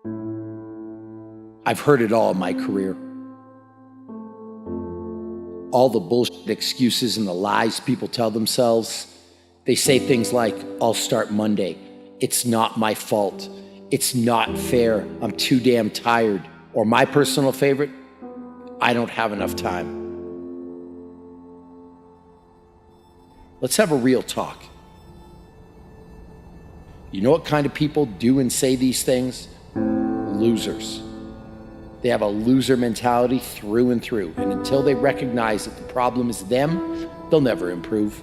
I've heard it all in my career. All the bullshit excuses and the lies people tell themselves. They say things like, I'll start Monday. It's not my fault. It's not fair. I'm too damn tired. Or my personal favorite, I don't have enough time. Let's have a real talk. You know what kind of people do and say these things? Losers. They have a loser mentality through and through. And until they recognize that the problem is them, they'll never improve.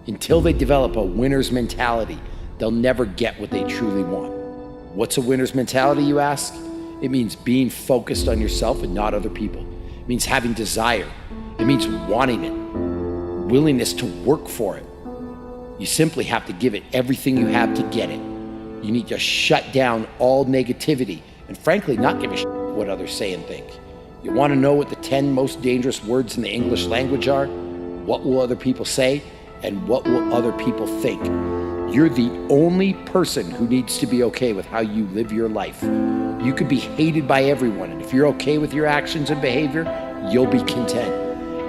Until they develop a winner's mentality, they'll never get what they truly want. What's a winner's mentality, you ask? It means being focused on yourself and not other people. It means having desire. It means wanting it, willingness to work for it. You simply have to give it everything you have to get it. You need to shut down all negativity and frankly not give a shit what others say and think. You want to know what the 10 most dangerous words in the English language are? What will other people say? And what will other people think? You're the only person who needs to be okay with how you live your life. You could be hated by everyone, and if you're okay with your actions and behavior, you'll be content.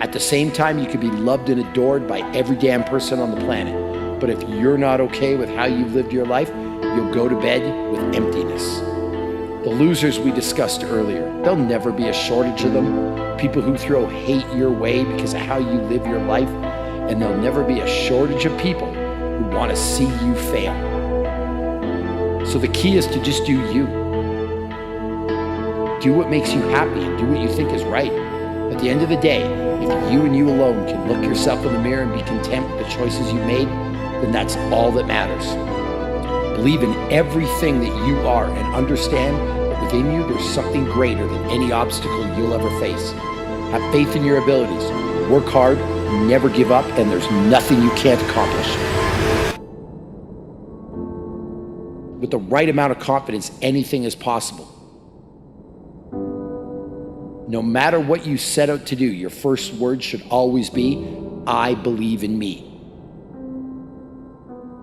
At the same time, you could be loved and adored by every damn person on the planet. But if you're not okay with how you've lived your life, you'll go to bed with emptiness. The losers we discussed earlier, there'll never be a shortage of them. People who throw hate your way because of how you live your life, and there'll never be a shortage of people who want to see you fail. So the key is to just do you. Do what makes you happy and do what you think is right. At the end of the day, if you and you alone can look yourself in the mirror and be content with the choices you made, then that's all that matters. Believe in everything that you are and understand that within you there's something greater than any obstacle you'll ever face. Have faith in your abilities. Work hard, never give up, and there's nothing you can't accomplish. With the right amount of confidence, anything is possible. No matter what you set out to do, your first word should always be, I believe in me.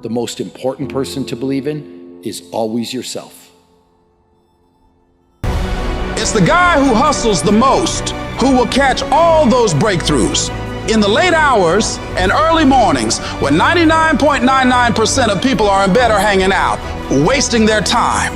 The most important person to believe in is always yourself. It's the guy who hustles the most who will catch all those breakthroughs in the late hours and early mornings when 99.99% of people are in bed or hanging out, wasting their time.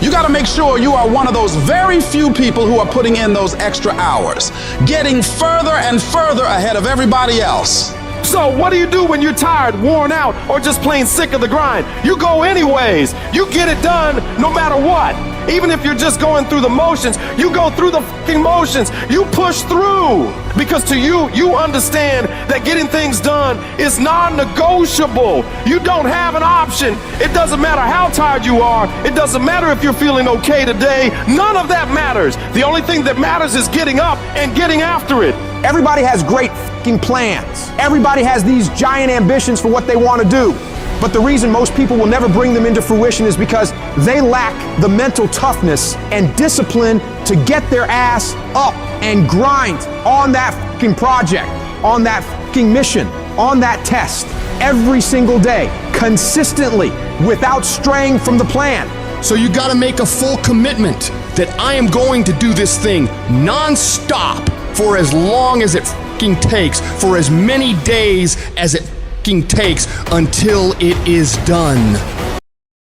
You got to make sure you are one of those very few people who are putting in those extra hours, getting further and further ahead of everybody else. So what do you do when you're tired, worn out, or just plain sick of the grind? You go anyways. You get it done no matter what. Even if you're just going through the motions, you go through the fucking motions. You push through. Because to you, you understand that getting things done is non-negotiable. You don't have an option. It doesn't matter how tired you are. It doesn't matter if you're feeling okay today. None of that matters. The only thing that matters is getting up and getting after it. Everybody has great fucking plans. Everybody has these giant ambitions for what they want to do. But the reason most people will never bring them into fruition is because they lack the mental toughness and discipline to get their ass up and grind on that fucking project, on that fucking mission, on that test, every single day, consistently, without straying from the plan. So you gotta make a full commitment that I am going to do this thing non-stop for as long as it fucking takes, for as many days as it fucking takes, until it is done.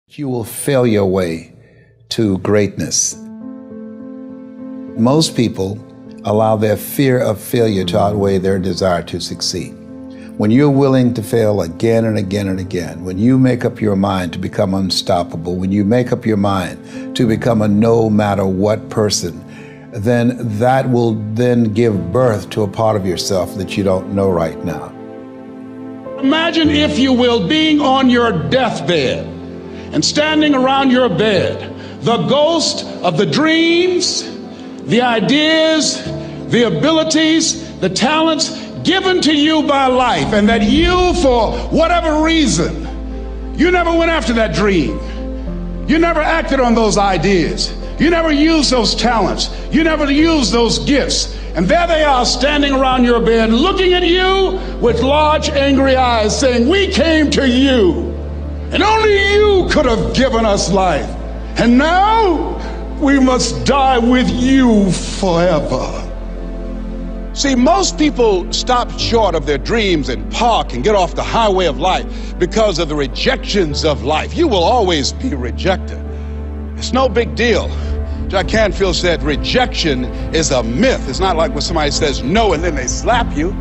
You will fail your way to greatness. Most people allow their fear of failure to outweigh their desire to succeed. When you're willing to fail again and again and again, when you make up your mind to become unstoppable, when you make up your mind to become a no matter what person, then that will then give birth to a part of yourself that you don't know right now. Imagine, if you will, being on your deathbed and standing around your bed, the ghost of the dreams, the ideas, the abilities, the talents given to you by life, and that you, for whatever reason, you never went after that dream. You never acted on those ideas. You never used those talents. You never used those gifts. And there they are standing around your bed looking at you with large angry eyes saying, we came to you and only you could have given us life. And now we must die with you forever. See, most people stop short of their dreams and park and get off the highway of life because of the rejections of life. You will always be rejected. It's no big deal. Jack Canfield said rejection is a myth. It's not like when somebody says no and then they slap you.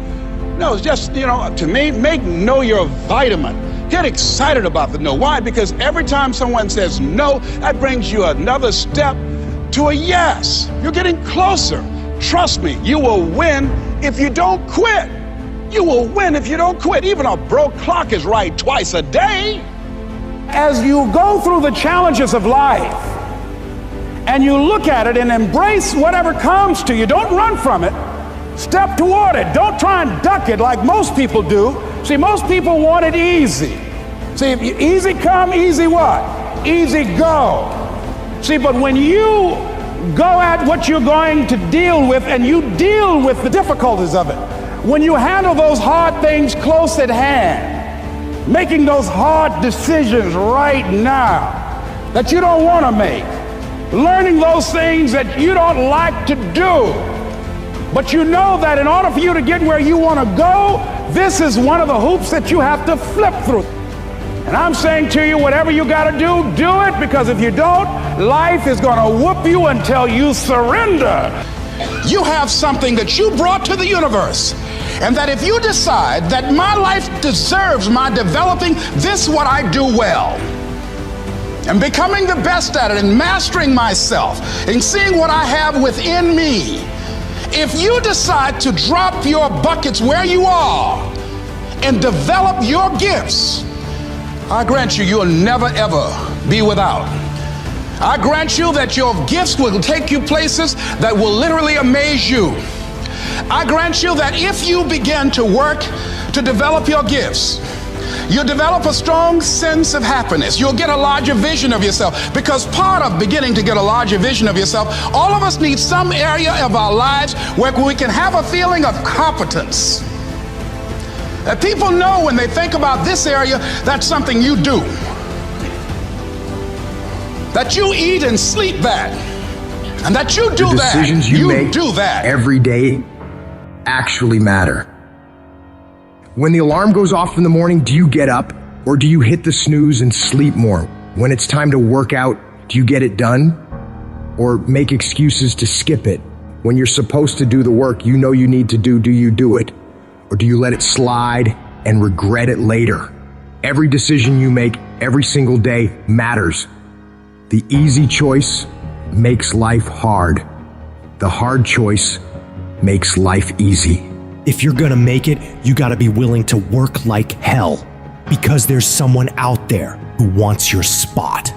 No, it's just, to me, make no your vitamin. Get excited about the no. Why? Because every time someone says no, that brings you another step to a yes. You're getting closer. Trust me, you will win if you don't quit. You will win if you don't quit. Even a broke clock is right twice a day. As you go through the challenges of life and you look at it and embrace whatever comes to you, don't run from it. Step toward it. Don't try and duck it like most people do. See, most people want it easy. See, if you, easy come, easy what? Easy go. See, but when you go at what you're going to deal with and you deal with the difficulties of it, when you handle those hard things close at hand, making those hard decisions right now that you don't want to make, learning those things that you don't like to do, but you know that in order for you to get where you want to go, this is one of the hoops that you have to flip through. And I'm saying to you, whatever you got to do it, because if you don't, life is going to whoop you until you surrender. You have something that you brought to the universe, and that if you decide that my life deserves my developing this what I do well, and becoming the best at it, and mastering myself, and seeing what I have within me, if you decide to drop your buckets where you are and develop your gifts, I grant you, you'll never ever be without. I grant you that your gifts will take you places that will literally amaze you. I grant you that if you begin to work to develop your gifts, you'll develop a strong sense of happiness. You'll get a larger vision of yourself, because part of beginning to get a larger vision of yourself, all of us need some area of our lives where we can have a feeling of competence. That people know when they think about this area, that's something you do. That you eat and sleep that. And that you do that. The decisions you make do that every day actually matter. When the alarm goes off in the morning, do you get up or do you hit the snooze and sleep more? When it's time to work out, do you get it done or make excuses to skip it? When you're supposed to do the work you know you need to do you do it? Or do you let it slide and regret it later? Every decision you make every single day matters. The easy choice makes life hard. The hard choice makes life easy. If you're gonna make it, you gotta be willing to work like hell, because there's someone out there who wants your spot.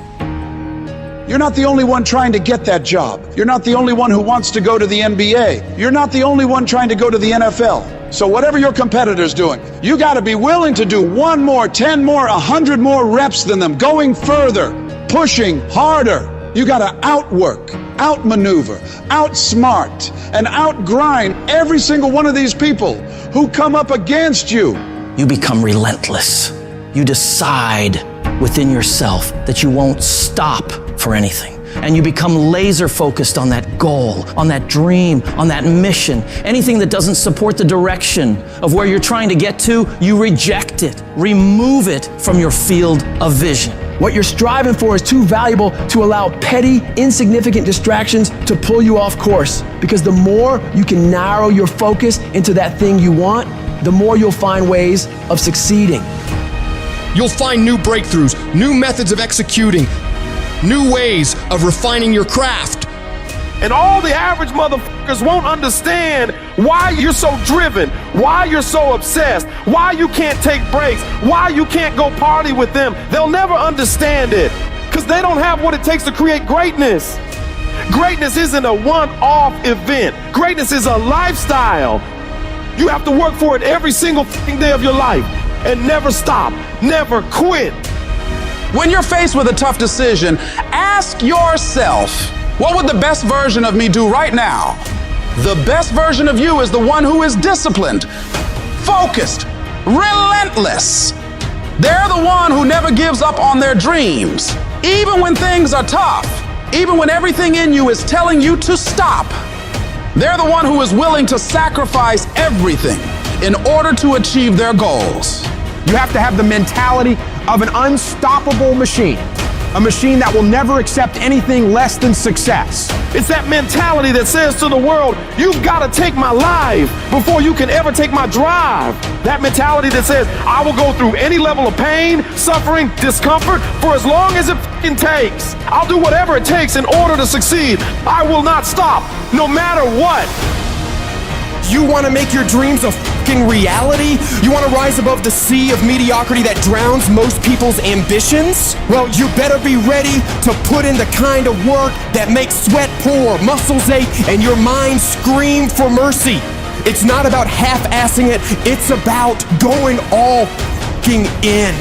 You're not the only one trying to get that job. You're not the only one who wants to go to the NBA. You're not the only one trying to go to the NFL. So whatever your competitor's doing, you gotta be willing to do 1 more, 10 more, 100 more reps than them, going further, pushing harder. You gotta outwork, outmaneuver, outsmart, and outgrind every single one of these people who come up against you. You become relentless. You decide within yourself that you won't stop for anything. And you become laser focused on that goal, on that dream, on that mission. Anything that doesn't support the direction of where you're trying to get to, you reject it, remove it from your field of vision. What you're striving for is too valuable to allow petty, insignificant distractions to pull you off course. Because the more you can narrow your focus into that thing you want, the more you'll find ways of succeeding. You'll find new breakthroughs, new methods of executing, new ways of refining your craft. And all the average motherfuckers won't understand why you're so driven, why you're so obsessed, why you can't take breaks, why you can't go party with them. They'll never understand it because they don't have what it takes to create greatness. Greatness isn't a one-off event. Greatness is a lifestyle. You have to work for it every single fucking day of your life and never stop, never quit. When you're faced with a tough decision, ask yourself, what would the best version of me do right now? The best version of you is the one who is disciplined, focused, relentless. They're the one who never gives up on their dreams, even when things are tough. even when everything in you is telling you to stop. They're the one who is willing to sacrifice everything in order to achieve their goals. You have to have the mentality of an unstoppable machine. A machine that will never accept anything less than success. It's that mentality that says to the world, you've got to take my life before you can ever take my drive. That mentality that says, I will go through any level of pain, suffering, discomfort for as long as it f***ing takes. I'll do whatever it takes in order to succeed. I will not stop, no matter what. You want to make your dreams a fucking reality? You want to rise above the sea of mediocrity that drowns most people's ambitions? Well, you better be ready to put in the kind of work that makes sweat pour, muscles ache, and your mind scream for mercy. It's not about half-assing it, it's about going all fucking in.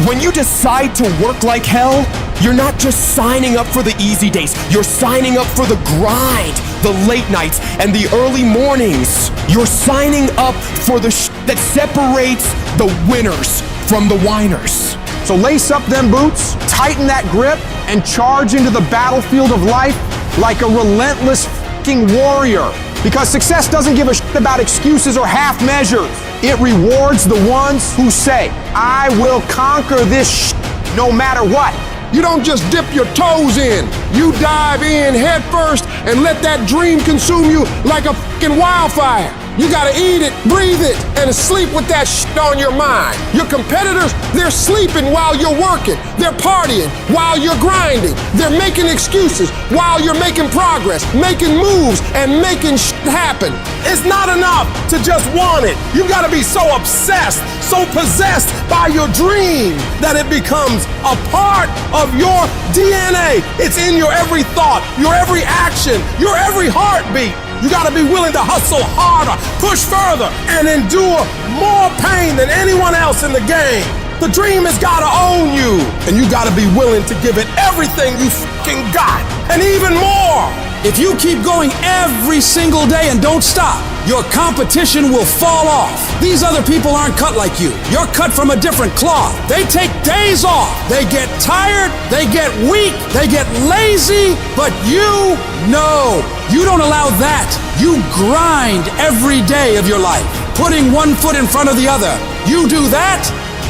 When you decide to work like hell, you're not just signing up for the easy days, you're signing up for the grind, the late nights, and the early mornings. You're signing up for the that separates the winners from the whiners. So lace up them boots, tighten that grip, and charge into the battlefield of life like a relentless fucking warrior. Because success doesn't give a shit about excuses or half measures. It rewards the ones who say, I will conquer this shit no matter what. You don't just dip your toes in. You dive in head first and let that dream consume you like a fucking wildfire. You gotta eat it, breathe it, and sleep with that shit on your mind. Your competitors, they're sleeping while you're working. They're partying while you're grinding. They're making excuses while you're making progress, making moves, and making shit happen. It's not enough to just want it. You gotta be so obsessed, so possessed by your dream that it becomes a part of your DNA. It's in your every thought, your every action, your every heartbeat. You gotta be willing to hustle harder, push further, and endure more pain than anyone else in the game. The dream has gotta own you, and you gotta be willing to give it everything you fucking got, and even more. If you keep going every single day and don't stop, your competition will fall off. These other people aren't cut like you. You're cut from a different cloth. They take days off. They get tired. They get weak. They get lazy. But you, no, you don't allow that. You grind every day of your life, putting one foot in front of the other. You do that,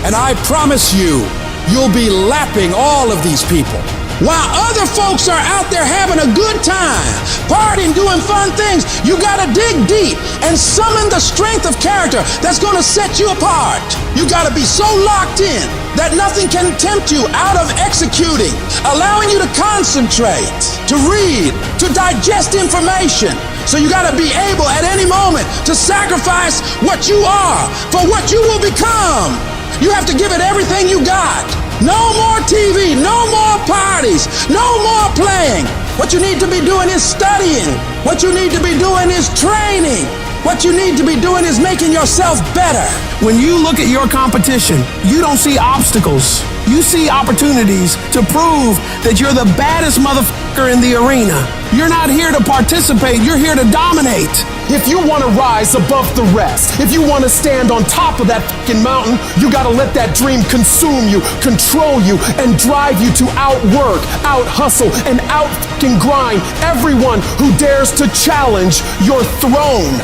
and I promise you, you'll be lapping all of these people. While other folks are out there having a good time, partying, doing fun things, you gotta dig deep and summon the strength of character that's gonna set you apart. You gotta be so locked in that nothing can tempt you out of executing, allowing you to concentrate, to read, to digest information. So you gotta be able at any moment to sacrifice what you are for what you will become. You have to give it everything you got. No more TV, no more parties, no more playing. What you need to be doing is studying. What you need to be doing is training. What you need to be doing is making yourself better. When you look at your competition, you don't see obstacles. You see opportunities to prove that you're the baddest motherfucker in the arena. You're not here to participate, you're here to dominate. If you want to rise above the rest, if you want to stand on top of that fucking mountain, you got to let that dream consume you, control you, and drive you to outwork, out-hustle, and out-fucking grind everyone who dares to challenge your throne.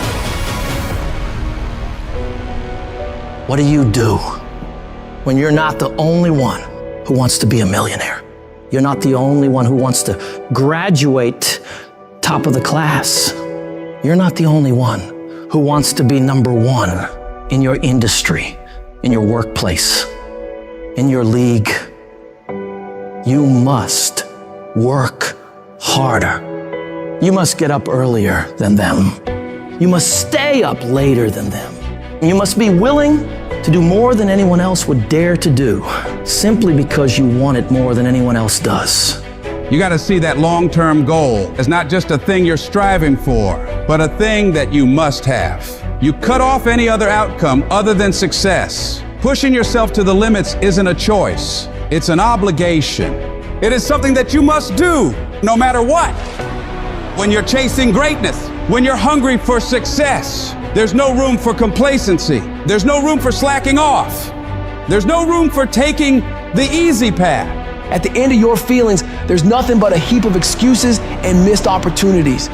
What do you do when you're not the only one who wants to be a millionaire? You're not the only one who wants to graduate top of the class. You're not the only one who wants to be number one in your industry, in your workplace, in your league. You must work harder. You must get up earlier than them. You must stay up later than them. You must be willing to do more than anyone else would dare to do, simply because you want it more than anyone else does. You got to see that long-term goal as not just a thing you're striving for, but a thing that you must have. You cut off any other outcome other than success. Pushing yourself to the limits isn't a choice. It's an obligation. It is something that you must do, no matter what. When you're chasing greatness, when you're hungry for success, there's no room for complacency. There's no room for slacking off. There's no room for taking the easy path. At the end of your feelings, there's nothing but a heap of excuses and missed opportunities.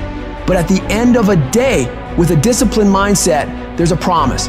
But at the end of a day, with a disciplined mindset, there's a promise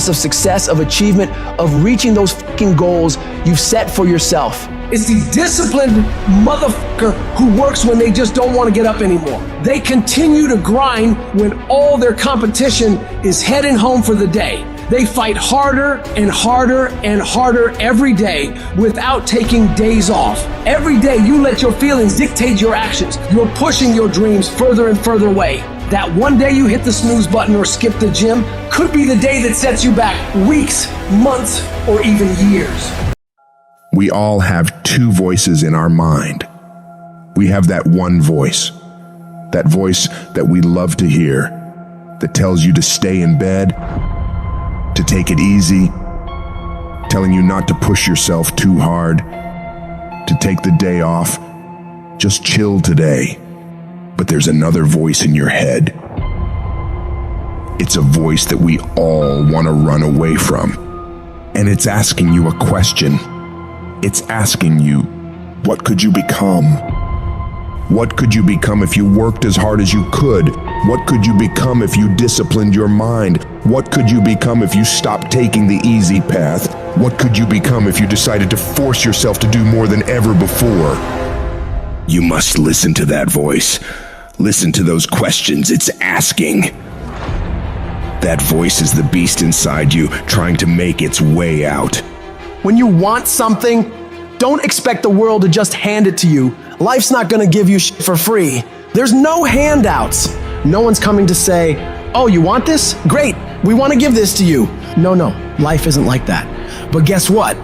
of success, of achievement, of reaching those fucking goals you've set for yourself. It's the disciplined motherfucker who works when they just don't want to get up anymore. They continue to grind when all their competition is heading home for the day. They fight harder and harder and harder every day without taking days off. Every day you let your feelings dictate your actions. You're pushing your dreams further and further away. That one day you hit the snooze button or skip the gym could be the day that sets you back weeks, months, or even years. We all have two voices in our mind. We have that one voice that we love to hear, that tells you to stay in bed, to take it easy, telling you not to push yourself too hard, to take the day off, just chill today. But there's another voice in your head. It's a voice that we all want to run away from. And it's asking you a question. It's asking you, what could you become? What could you become if you worked as hard as you could? What could you become if you disciplined your mind? What could you become if you stopped taking the easy path? What could you become if you decided to force yourself to do more than ever before? You must listen to that voice. Listen to those questions it's asking. That voice is the beast inside you, trying to make its way out. When you want something, don't expect the world to just hand it to you. Life's not gonna give you shit for free. There's no handouts. No one's coming to say, oh, you want this? Great, we wanna give this to you. No, life isn't like that. But guess what?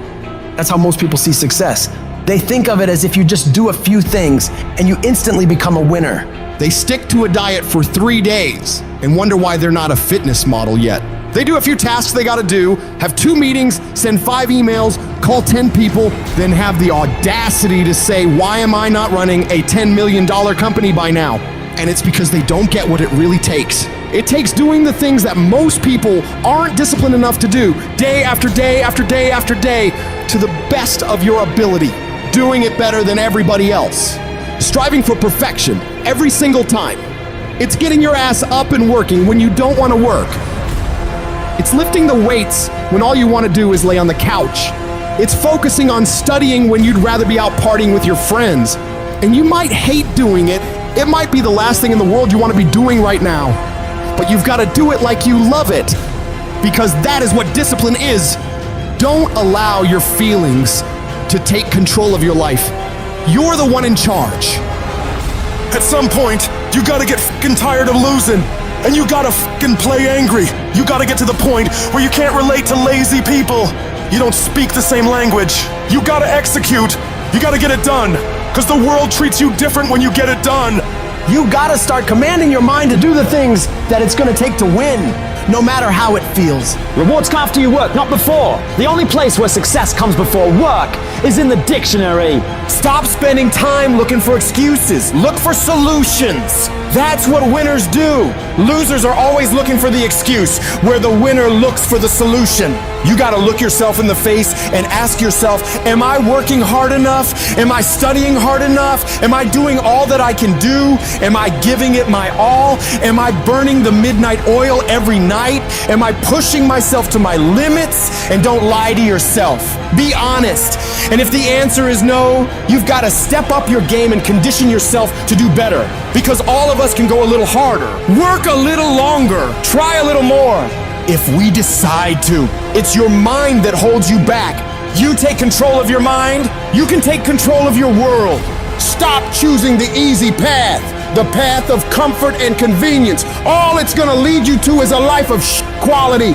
That's how most people see success. They think of it as if you just do a few things and you instantly become a winner. They stick to a diet for 3 days and wonder why they're not a fitness model yet. They do a few tasks they gotta do, have 2 meetings, send 5 emails, call 10 people, then have the audacity to say, why am I not running a $10 million company by now? And it's because they don't get what it really takes. It takes doing the things that most people aren't disciplined enough to do, day after day after day after day, to the best of your ability, doing it better than everybody else. Striving for perfection every single time. It's getting your ass up and working when you don't want to work. It's lifting the weights when all you want to do is lay on the couch. It's focusing on studying when you'd rather be out partying with your friends. And you might hate doing it. It might be the last thing in the world you want to be doing right now. But you've got to do it like you love it. Because that is what discipline is. Don't allow your feelings to take control of your life. You're the one in charge. At some point, you gotta get fucking tired of losing. And you gotta fucking play angry. You gotta get to the point where you can't relate to lazy people. You don't speak the same language. You gotta execute. You gotta get it done. Cause the world treats you different when you get it done. You gotta start commanding your mind to do the things that it's gonna take to win, no matter how it feels. Rewards come after you work, not before. The only place where success comes before work is in the dictionary. Stop spending time looking for excuses. Look for solutions. That's what winners do. Losers are always looking for the excuse, where the winner looks for the solution. You gotta look yourself in the face and ask yourself, am I working hard enough? Am I studying hard enough? Am I doing all that I can do? Am I giving it my all? Am I burning the midnight oil every night? Am I pushing myself to my limits? And don't lie to yourself. Be honest. And if the answer is no, you've got to step up your game and condition yourself to do better. Because all of us can go a little harder, work a little longer, try a little more. If we decide to, it's your mind that holds you back. You take control of your mind, you can take control of your world. Stop choosing the easy path, the path of comfort and convenience. All it's gonna lead you to is a life of quality,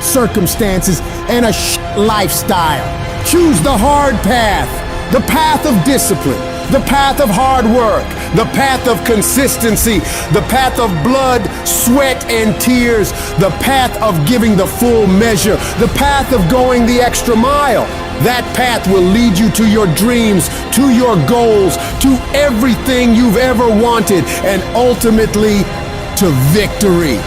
circumstances, and a lifestyle. Choose the hard path, the path of discipline, the path of hard work, the path of consistency, the path of blood, sweat, and tears, the path of giving the full measure, the path of going the extra mile. That path will lead you to your dreams, to your goals, to everything you've ever wanted, and ultimately to victory.